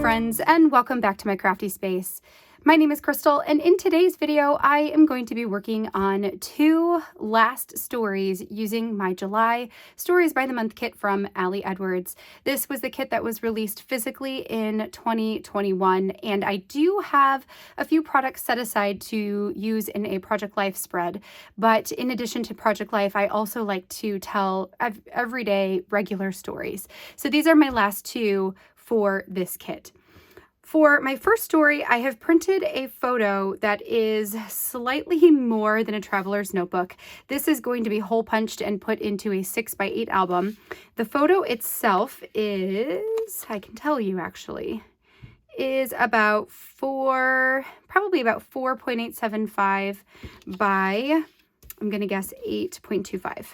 friends, and welcome back to my crafty space. My name is Crystal, and in today's video, I am going to be working on 2 last stories using my July Stories by the Month kit from Ali Edwards. This was the kit that was released physically in 2021, and I do have a few products set aside to use in a Project Life spread. But in addition to Project Life, I also like to tell everyday regular stories. So these are my last 2 for this kit. For my first story, I have printed a photo that is slightly more than a traveler's notebook. This is going to be hole punched and put into a 6x8 album. The photo itself is, I can tell you actually, is about probably about 4.875 by, I'm going to guess 8.25.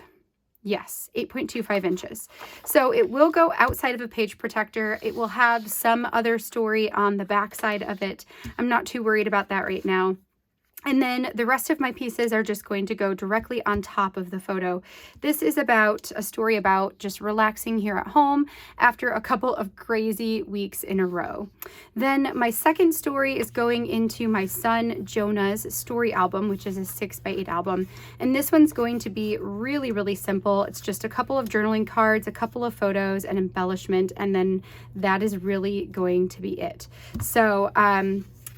Yes, 8.25 inches. So it will go outside of a page protector. It will have some other story on the back side of it. I'm not too worried about that right now. And then the rest of my pieces are just going to go directly on top of the photo. This is about a story about just relaxing here at home after a couple of crazy weeks in a row. Then my second story is going into my son Jonah's story album, which is a 6x8 album. And this one's going to be really, really simple. It's just a couple of journaling cards, a couple of photos, and embellishment, and then that is really going to be it. So,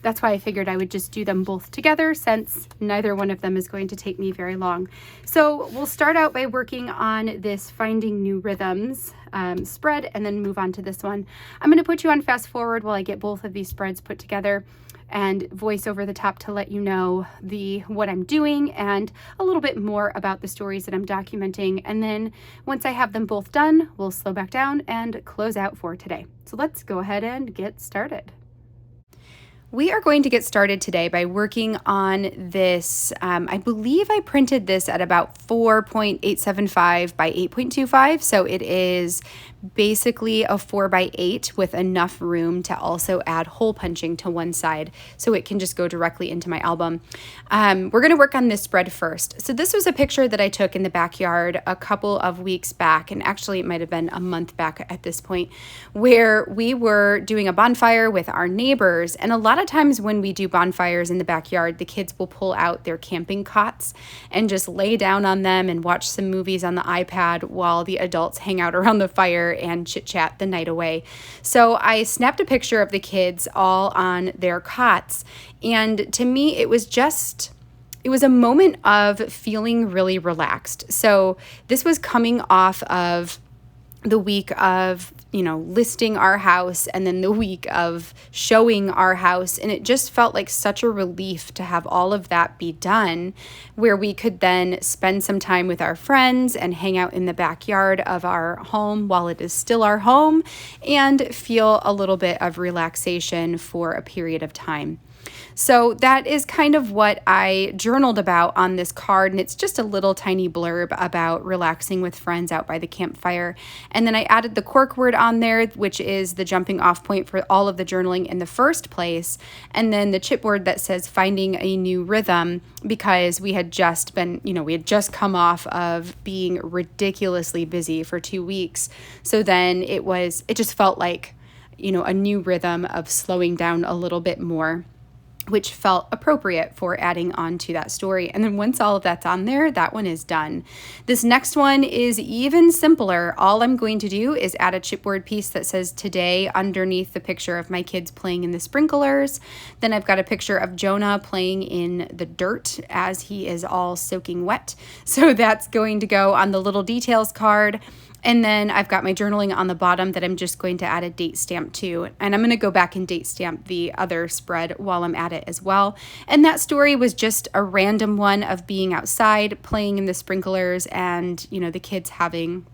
that's why I figured I would just do them both together since neither one of them is going to take me very long. So we'll start out by working on this Finding New Rhythms spread and then move on to this one. I'm going to put you on fast forward while I get both of these spreads put together and voice over the top to let you know what I'm doing and a little bit more about the stories that I'm documenting. And then once I have them both done, we'll slow back down and close out for today. So let's go ahead and get started. We are going to get started today by working on this. I believe I printed this at about 4.875 by 8.25. So it is basically a 4x8 with enough room to also add hole punching to one side so it can just go directly into my album. We're going to work on this spread first. So this was a picture that I took in the backyard a couple of weeks back, and actually it might have been a month back at this point, where we were doing a bonfire with our neighbors. And a lot of times when we do bonfires in the backyard, the kids will pull out their camping cots and just lay down on them and watch some movies on the iPad while the adults hang out around the fire and chit chat the night away. So I snapped a picture of the kids all on their cots. And to me, it was a moment of feeling really relaxed. So this was coming off of the week of, listing our house and then the week of showing our house. And it just felt like such a relief to have all of that be done, where we could then spend some time with our friends and hang out in the backyard of our home while it is still our home and feel a little bit of relaxation for a period of time. So that is kind of what I journaled about on this card, and it's just a little tiny blurb about relaxing with friends out by the campfire. And then I added the cork word on there, which is the jumping off point for all of the journaling in the first place, and then the chipboard that says Finding a New Rhythm, because we had just been, we had just come off of being ridiculously busy for 2 weeks. So then it just felt like, a new rhythm of slowing down a little bit more, which felt appropriate for adding on to that story. And then once all of that's on there, that one is done. This next one is even simpler. All I'm going to do is add a chipboard piece that says today underneath the picture of my kids playing in the sprinklers. Then I've got a picture of Jonah playing in the dirt as he is all soaking wet. So that's going to go on the little details card. And then I've got my journaling on the bottom that I'm just going to add a date stamp to. And I'm going to go back and date stamp the other spread while I'm at it as well. And that story was just a random one of being outside, playing in the sprinklers, and, the kids having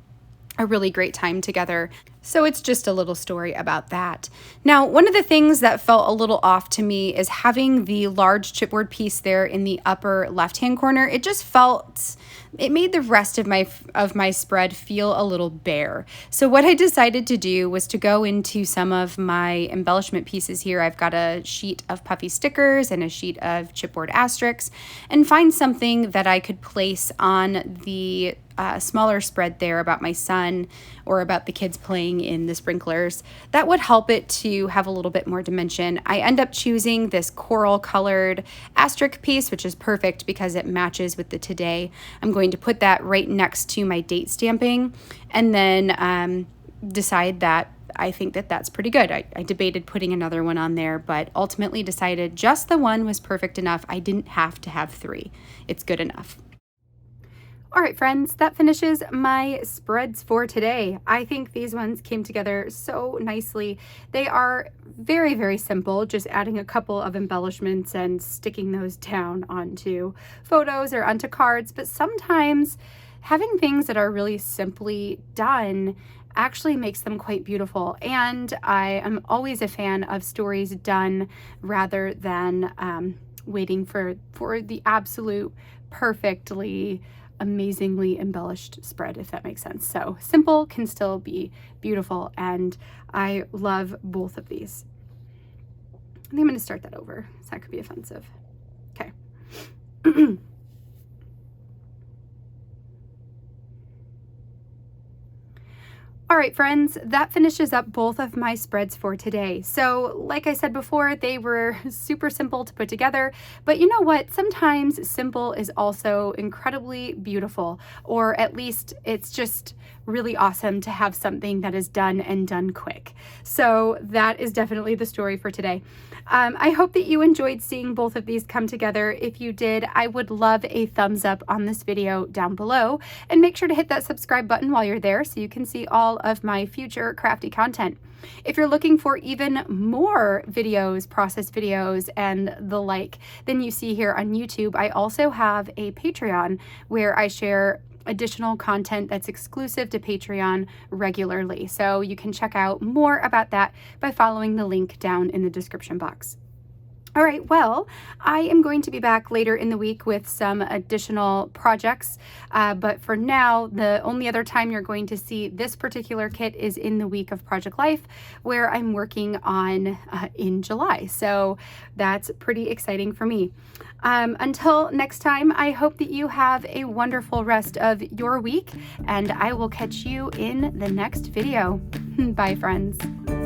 a really great time together. So it's just a little story about that. Now, one of the things that felt a little off to me is having the large chipboard piece there in the upper left-hand corner. It made the rest of my spread feel a little bare. So what I decided to do was to go into some of my embellishment pieces here. I've got a sheet of puffy stickers and a sheet of chipboard asterisks, and find something that I could place on the smaller spread there about my son or about the kids playing in the sprinklers, that would help it to have a little bit more dimension. I end up choosing this coral colored asterisk piece, which is perfect because it matches with the today. I'm going to put that right next to my date stamping, and then decide that I think that that's pretty good. I debated putting another one on there, but ultimately decided just the one was perfect enough. I didn't have to have 3. It's good enough. All right, friends, that finishes my spreads for today. I think these ones came together so nicely. They are very, very simple, just adding a couple of embellishments and sticking those down onto photos or onto cards. But sometimes having things that are really simply done actually makes them quite beautiful. And I am always a fan of stories done rather than waiting for the absolute perfectly amazingly embellished spread, if that makes sense. So simple can still be beautiful, and I love both of these. I think I'm going to start that over, so that could be offensive. Okay. All right, friends, that finishes up both of my spreads for today. So like I said before, they were super simple to put together, but you know what? Sometimes simple is also incredibly beautiful, or at least it's just really awesome to have something that is done and done quick. So that is definitely the story for today. I hope that you enjoyed seeing both of these come together. If you did, I would love a thumbs up on this video down below, and make sure to hit that subscribe button while you're there so you can see all of my future crafty content. If you're looking for even more videos, process videos, and the like than you see here on YouTube, I also have a Patreon where I share additional content that's exclusive to Patreon regularly. So you can check out more about that by following the link down in the description box. All right, well, I am going to be back later in the week with some additional projects, but for now, the only other time you're going to see this particular kit is in the week of Project Life, where I'm working on in July. So that's pretty exciting for me. Until next time, I hope that you have a wonderful rest of your week, and I will catch you in the next video. Bye, friends.